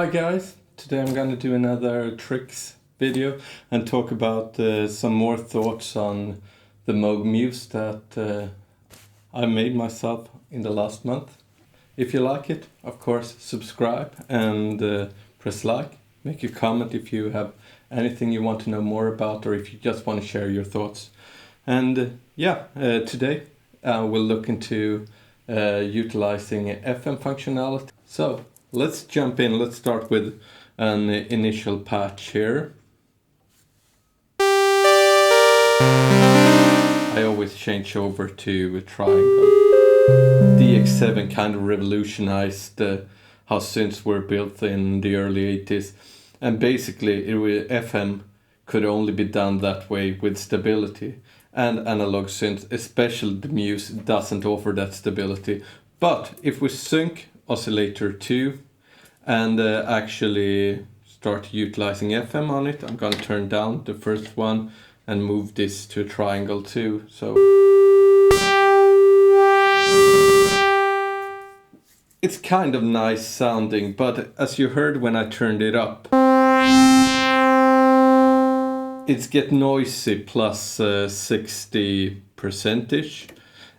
Hi guys, today I'm gonna do another tricks video and talk about some more thoughts on the Moog Muse that I made myself in the last month. If you like it, of course, subscribe and press like. Make a comment if you have anything you want to know more about or if you just want to share your thoughts. And today we'll look into utilizing FM functionality. So let's jump in. Let's start with an initial patch here. I always change over to a triangle. DX7 kind of revolutionized how synths were built in the early 80s. And basically, FM could only be done that way with stability. And analog synths, especially the Muse, doesn't offer that stability. But if we sync oscillator 2 and actually start utilizing FM on it, I'm going to turn down the first one and move this to a triangle 2. So it's kind of nice sounding, but as you heard when I turned it up, it's get noisy plus 60%ish.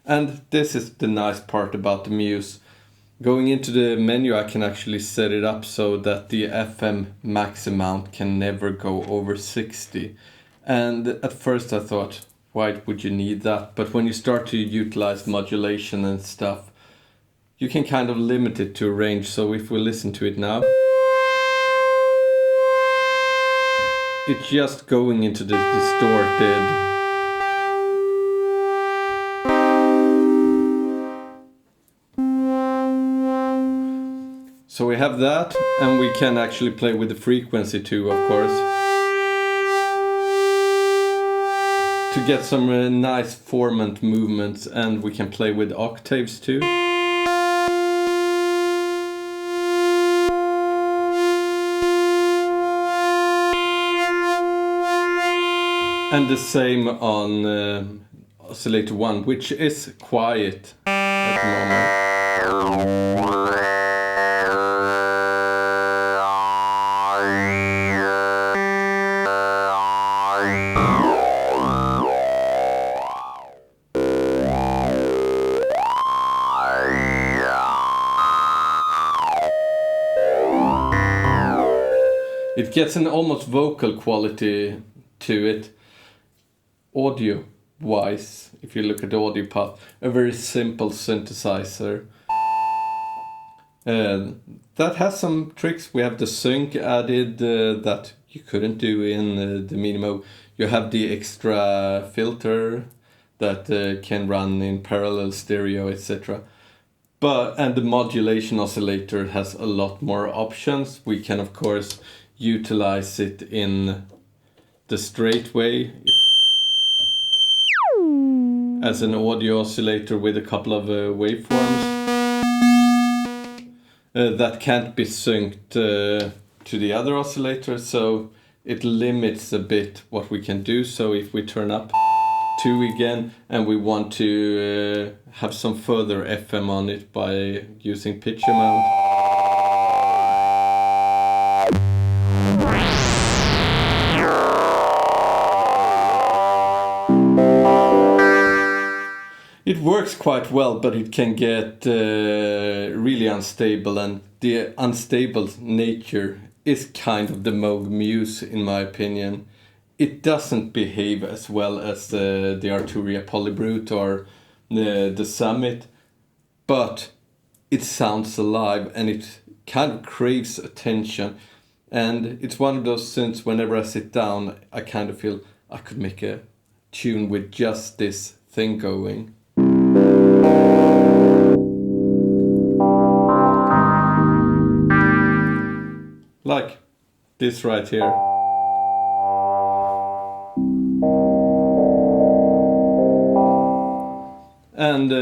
And this is the nice part about the Muse. Going into the menu, I can actually set it up so that the FM max amount can never go over 60. And at first I thought, why would you need that? But when you start to utilize modulation and stuff, you can kind of limit it to a range. So if we listen to it now, it's just going into the distorted. So we have that, and we can actually play with the frequency too, of course, to get some nice formant movements, and we can play with octaves too. And the same on oscillator 1, which is quiet at the moment. It gets an almost vocal quality to it. Audio wise, if you look at the audio path, a very simple synthesizer. That has some tricks. We have the sync added that you couldn't do in the Minimo. You have the extra filter that can run in parallel stereo, etc. And the modulation oscillator has a lot more options. We can of course utilize it in the straight way as an audio oscillator with a couple of waveforms that can't be synced to the other oscillator, so it limits a bit what we can do. So if we turn up 2 again and we want to have some further FM on it by using pitch amount, it works quite well, but it can get really unstable, and the unstable nature is kind of the Moog Muse in my opinion. It doesn't behave as well as the Arturia Polybrute or the Summit, but it sounds alive and it kind of craves attention. And it's one of those synths, whenever I sit down, I kind of feel I could make a tune with just this thing going. Like this right here. And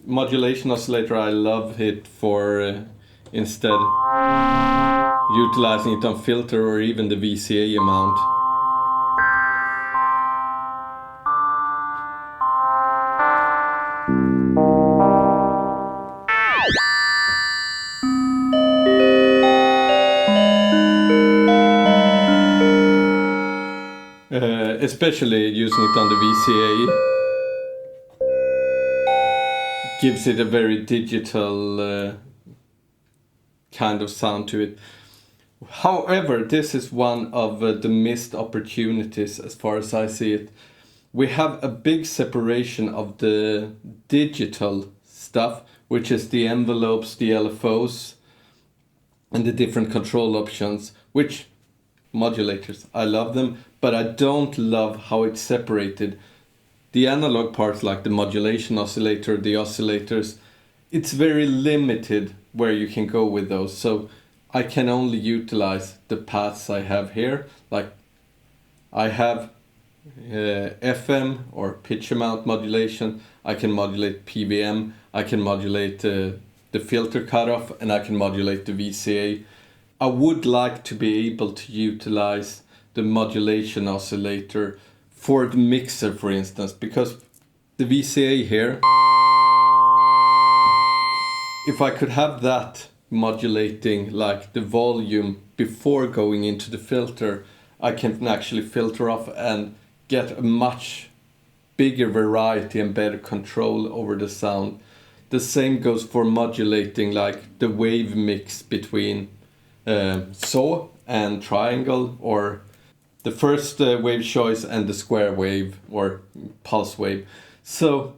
modulation oscillator, I love it for instead utilizing it on filter or even the VCA amount. especially using it on the VCA, gives it a very digital kind of sound to it. However, this is one of the missed opportunities as far as I see it. We have a big separation of the digital stuff, which is the envelopes, the LFOs, and the different control options, which modulators, I love them, but I don't love how it's separated. The analog parts like the modulation oscillator, the oscillators, it's very limited where you can go with those. So I can only utilize the paths I have here. Like I have FM or pitch amount modulation. I can modulate PVM. I can modulate the filter cutoff, and I can modulate the VCA. I would like to be able to utilize the modulation oscillator for the mixer, for instance, because the VCA here, if I could have that modulating like the volume before going into the filter, I can actually filter off and get a much bigger variety and better control over the sound. The same goes for modulating like the wave mix between saw and triangle, or the first wave choice and the square wave or pulse wave. So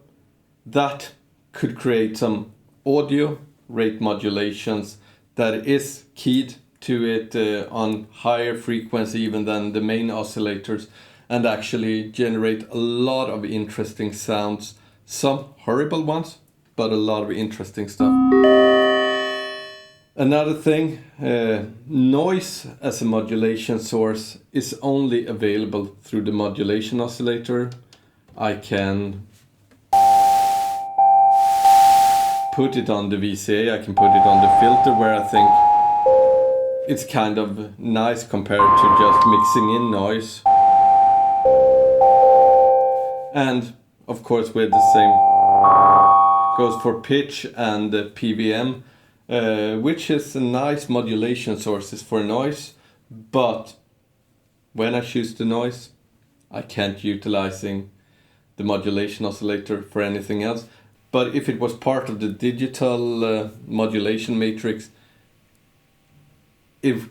that could create some audio rate modulations that is keyed to it on higher frequency even than the main oscillators, and actually generate a lot of interesting sounds. Some horrible ones, but a lot of interesting stuff. Another thing, noise as a modulation source is only available through the modulation oscillator. I can put it on the VCA, I can put it on the filter, where I think it's kind of nice compared to just mixing in noise. And of course with the same goes for pitch and PVM. Which is a nice modulation sources for noise, but when I choose the noise, I can't utilizing the modulation oscillator for anything else. But if it was part of the digital modulation matrix, it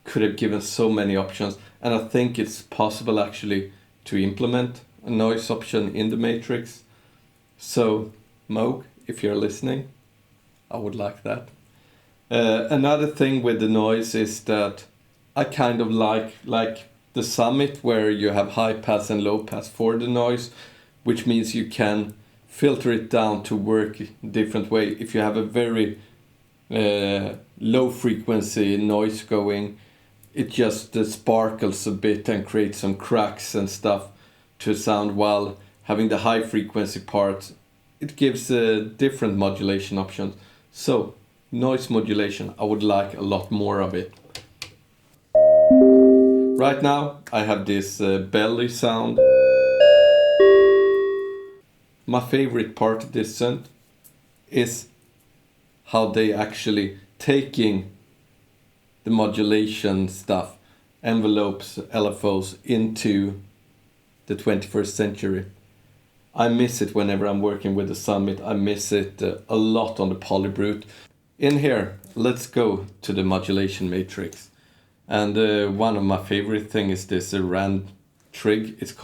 could have given so many options, and I think it's possible actually to implement a noise option in the matrix. So Moog, if you're listening, I would like that. Another thing with the noise is that I kind of like the Summit, where you have high pass and low pass for the noise, which means you can filter it down to work different way. If you have a very low frequency noise going, it just sparkles a bit and creates some cracks and stuff to sound, while having the high frequency part, it gives different modulation options. So noise modulation, I would like a lot more of it. Right now I have this belly sound. My favorite part of this synth is how they actually taking the modulation stuff, envelopes, LFOs, into the 21st century. I miss it whenever I'm working with the Summit. I miss it a lot on the Polybrute. In here, let's go to the modulation matrix. And one of my favorite thing is this rand trig. It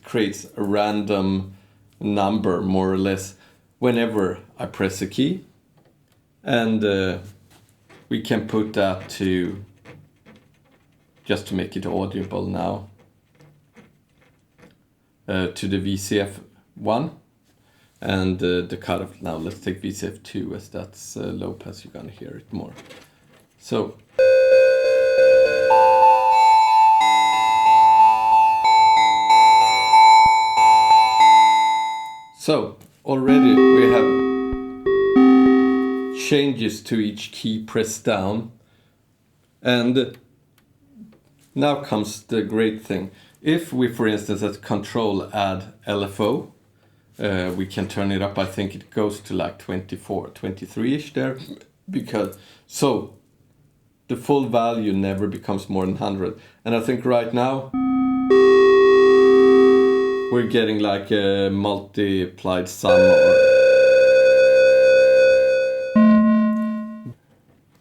creates a random number, more or less, whenever I press a key. And we can put that to, just to make it audible now, to the VCF1. And the cutoff, now let's take VCF2, as that's low pass, you're gonna hear it more. So already we have changes to each key pressed down, and now comes the great thing. If we, for instance, at control add LFO, we can turn it up. I think it goes to like 24, 23-ish there, because so the full value never becomes more than 100. And I think right now we're getting like a multiplied sum. Or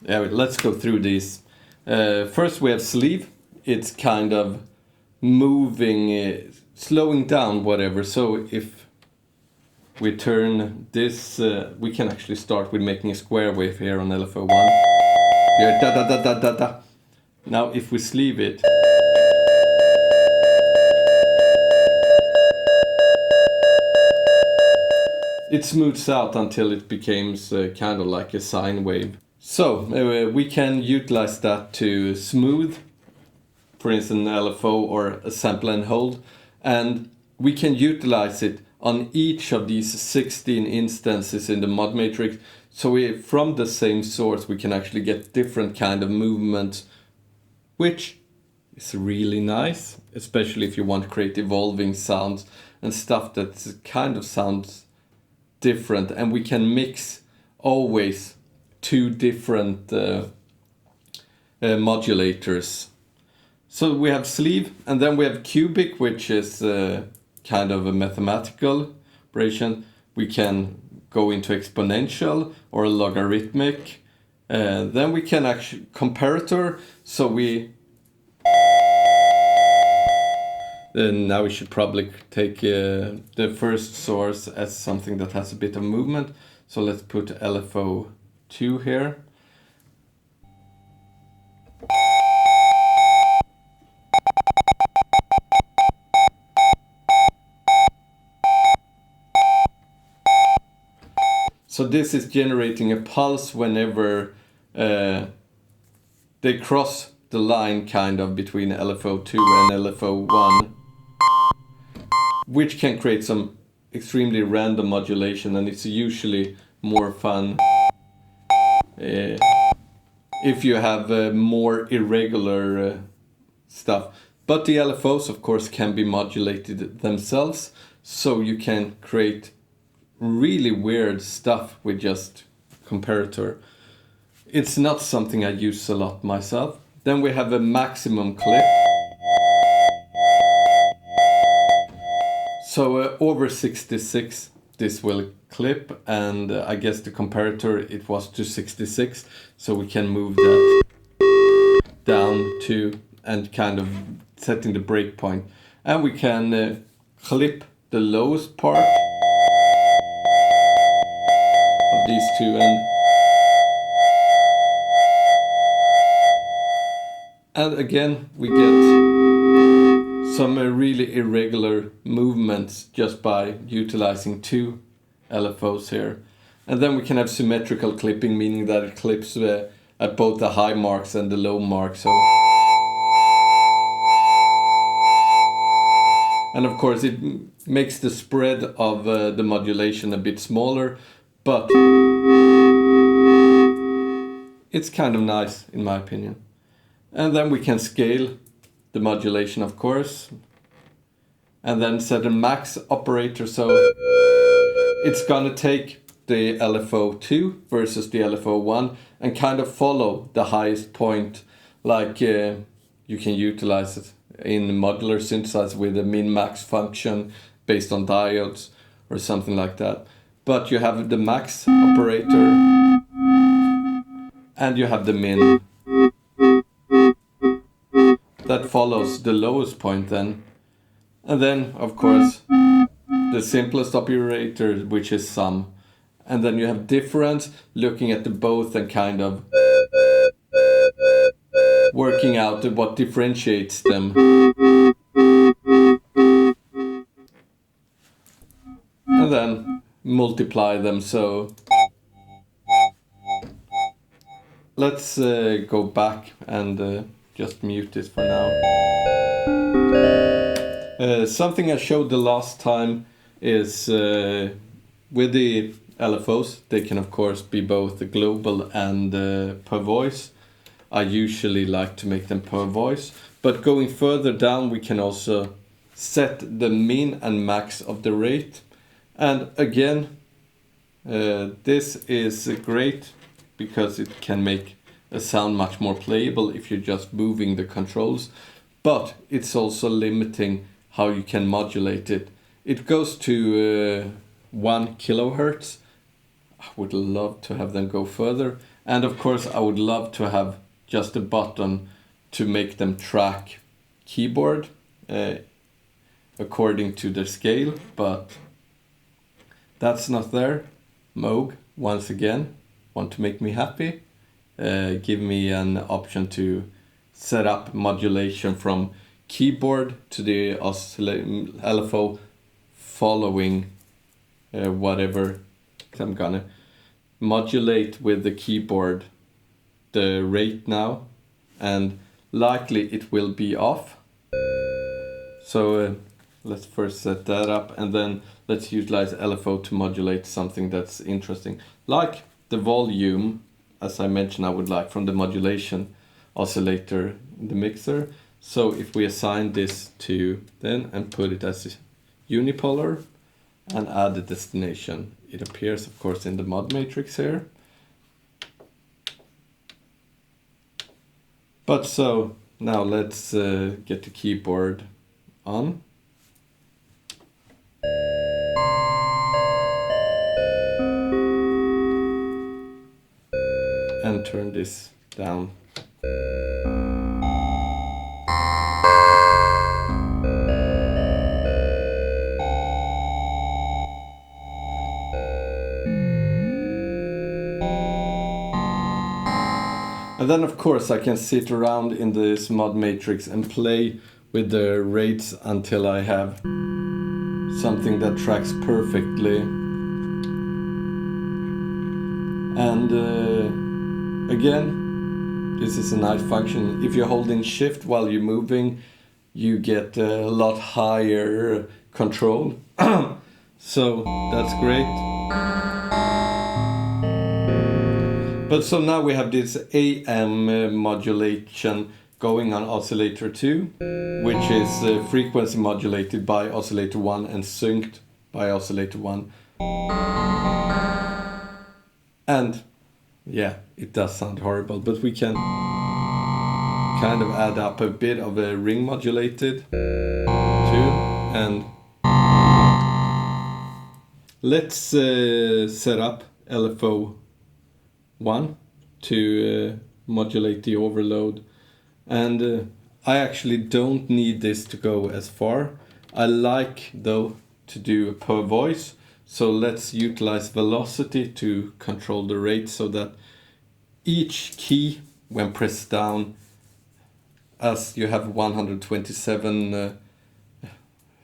yeah, let's go through these. First we have sleeve. It's kind of moving, slowing down whatever. So if we turn this, we can actually start with making a square wave here on LFO1. Yeah, da da da da da da. Now if we sleeve it, it smooths out until it becomes kind of like a sine wave. So we can utilize that to smooth, for instance, an LFO or a sample and hold, and we can utilize it on each of these 16 instances in the mod matrix. So from the same source we can actually get different kind of movements, which is really nice, especially if you want to create evolving sounds and stuff that kind of sounds different. And we can mix always two different modulators. So we have sleeve, and then we have cubic, which is kind of a mathematical operation. We can go into exponential or logarithmic. Then we can actually comparator. So now we should probably take the first source as something that has a bit of movement. So let's put LFO2 here. So this is generating a pulse whenever they cross the line kind of between LFO2 and LFO1, which can create some extremely random modulation, and it's usually more fun if you have more irregular stuff. But the LFOs of course can be modulated themselves, so you can create really weird stuff with just comparator. It's not something I use a lot myself. Then we have a maximum clip. So over 66 this will clip, and I guess the comparator it was to 66, so we can move that down to and kind of setting the breakpoint. And we can clip the lowest part of these two, and again we get some really irregular movements just by utilizing two LFOs here. And then we can have symmetrical clipping, meaning that it clips at both the high marks and the low marks. So, and of course it makes the spread of the modulation a bit smaller, but it's kind of nice in my opinion. And then we can scale the modulation of course, and then set a max operator, so it's gonna take the LFO2 versus the LFO1 and kind of follow the highest point, like you can utilize it in modular synthesizer with a min-max function based on diodes or something like that. But you have the max operator and you have the min that follows the lowest point then. And then of course the simplest operator, which is sum. And then you have difference, looking at the both and kind of working out what differentiates them. And then multiply them. So let's go back and just mute this for now. Something I showed the last time is with the LFOs, they can of course be both global and per voice. I usually like to make them per voice, but going further down we can also set the min and max of the rate. And again, this is great because it can make a sound much more playable if you're just moving the controls, but it's also limiting how you can modulate it. It goes to 1 kilohertz. I would love to have them go further. And of course I would love to have just a button to make them track keyboard according to their scale, but that's not there. Moog, once again, want to make me happy. Give me an option to set up modulation from keyboard to the LFO following whatever. I'm gonna modulate with the keyboard the rate now, and likely it will be off. So let's first set that up, and then let's utilize LFO to modulate something that's interesting, like the volume. As I mentioned, I would like from the modulation oscillator in the mixer. So if we assign this to then and put it as unipolar and add the destination, it appears of course in the mod matrix here. But so now let's get the keyboard on. And turn this down. And then of course I can sit around in this mod matrix and play with the rates until I have something that tracks perfectly. And again, this is a nice function. If you're holding shift while you're moving, you get a lot higher control. So that's great. But so now we have this AM modulation going on oscillator 2, which is frequency modulated by oscillator 1 and synced by oscillator 1. And yeah, it does sound horrible, but we can kind of add up a bit of a ring modulated too. And let's set up LFO 1 to modulate the overload. And I actually don't need this to go as far. I like though to do per voice. So let's utilize velocity to control the rate so that each key when pressed down, as you have 127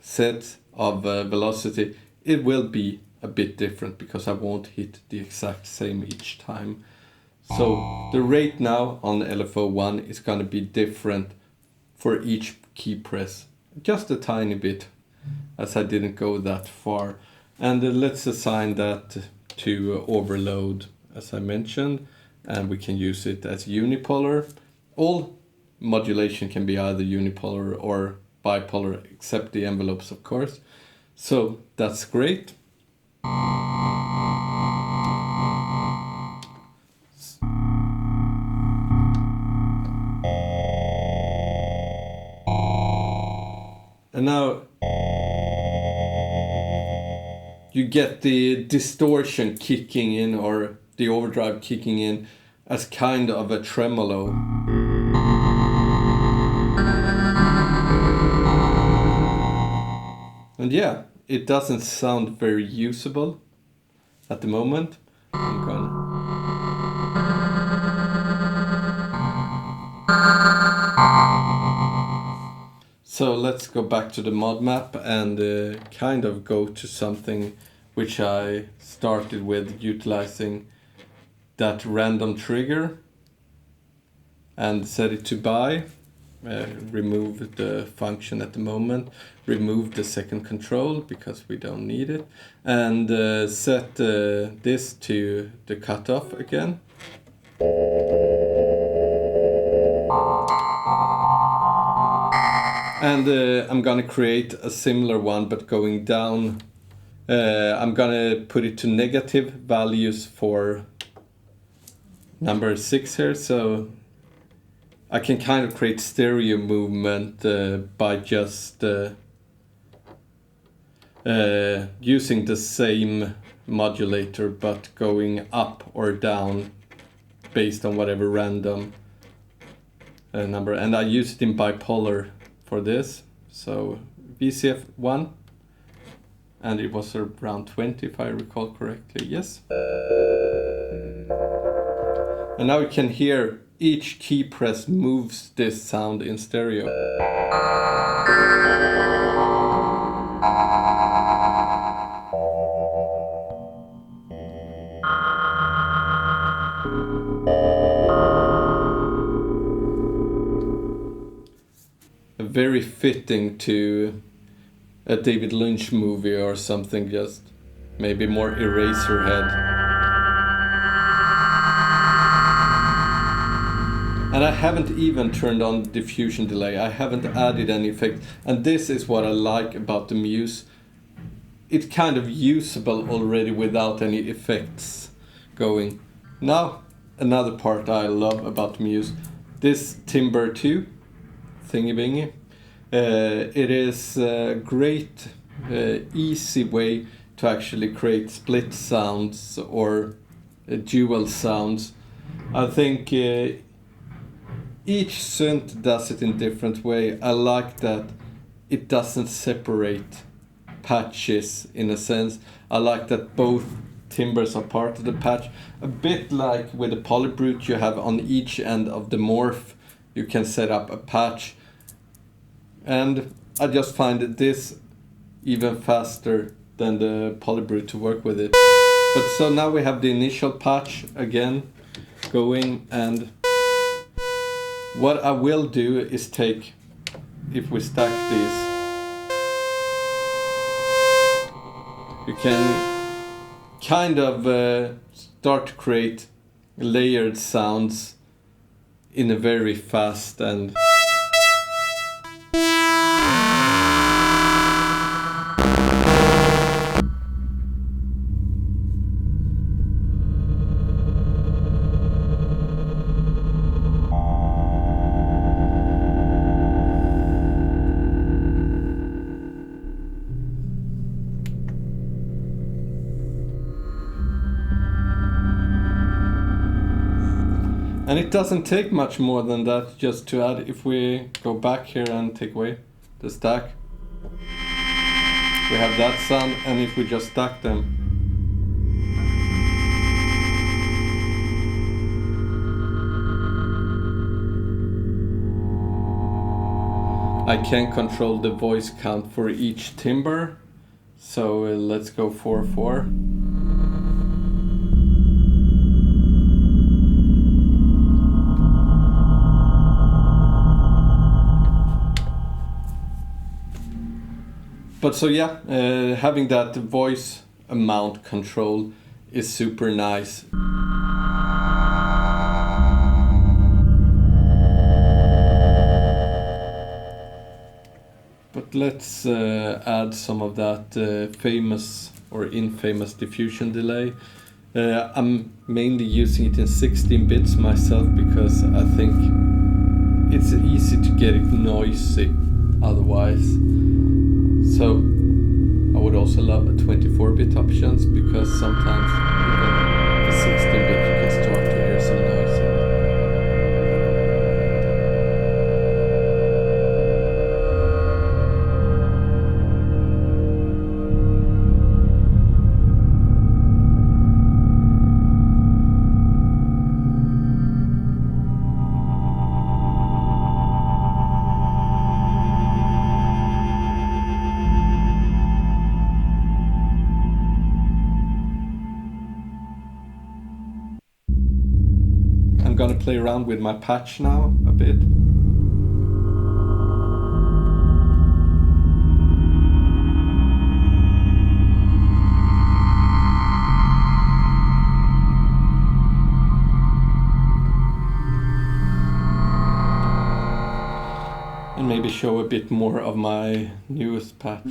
sets of velocity, it will be a bit different because I won't hit the exact same each time. So the rate now on the LFO 1 is going to be different for each key press, just a tiny bit, as I didn't go that far. And let's assign that to overload, as I mentioned, and we can use it as unipolar. All modulation can be either unipolar or bipolar, except the envelopes, of course. So that's great. And now you get the distortion kicking in, or the overdrive kicking in, as kind of a tremolo. And yeah, it doesn't sound very usable at the moment. I'm gonna... So let's go back to the mod map and kind of go to something which I started with, utilizing that random trigger and set it to buy. Remove the function at the moment, remove the second control because we don't need it, and set this to the cutoff again. And I'm gonna create a similar one, but going down. I'm gonna put it to negative values for number 6 here, so I can kind of create stereo movement by just using the same modulator but going up or down based on whatever random number. And I use it in bipolar for this. So VCF 1, and it was around 20 if I recall correctly, yes. And now you can hear each key press moves this sound in stereo. Very fitting to a David Lynch movie or something, just maybe more Eraserhead. And I haven't even turned on diffusion delay. I haven't added any effect. And this is what I like about the Muse. It's kind of usable already without any effects going. Now, another part I love about the Muse. This Timbre 2 thingy-bingy. It is a great, easy way to actually create split sounds or dual sounds. I think each synth does it in different way. I like that it doesn't separate patches in a sense. I like that both timbres are part of the patch. A bit like with the Polybrute, you have on each end of the morph, you can set up a patch. And I just find this even faster than the Polybrute to work with it. But so now we have the initial patch again going, and what I will do is take, if we stack these, you can kind of start to create layered sounds in a very fast and and it doesn't take much more than that just to add. If we go back here and take away the stack, we have that sound, and if we just stack them, I can control the voice count for each timbre. So let's go 4/4. But so yeah, having that voice amount control is super nice. But let's add some of that famous or infamous diffusion delay. I'm mainly using it in 16 bits myself because I think it's easy to get it noisy otherwise. So I would also love a 24-bit options, because sometimes even the 16-bit you can start to hear some noise in it. I'm gonna play around with my patch now a bit. And maybe show a bit more of my newest patch.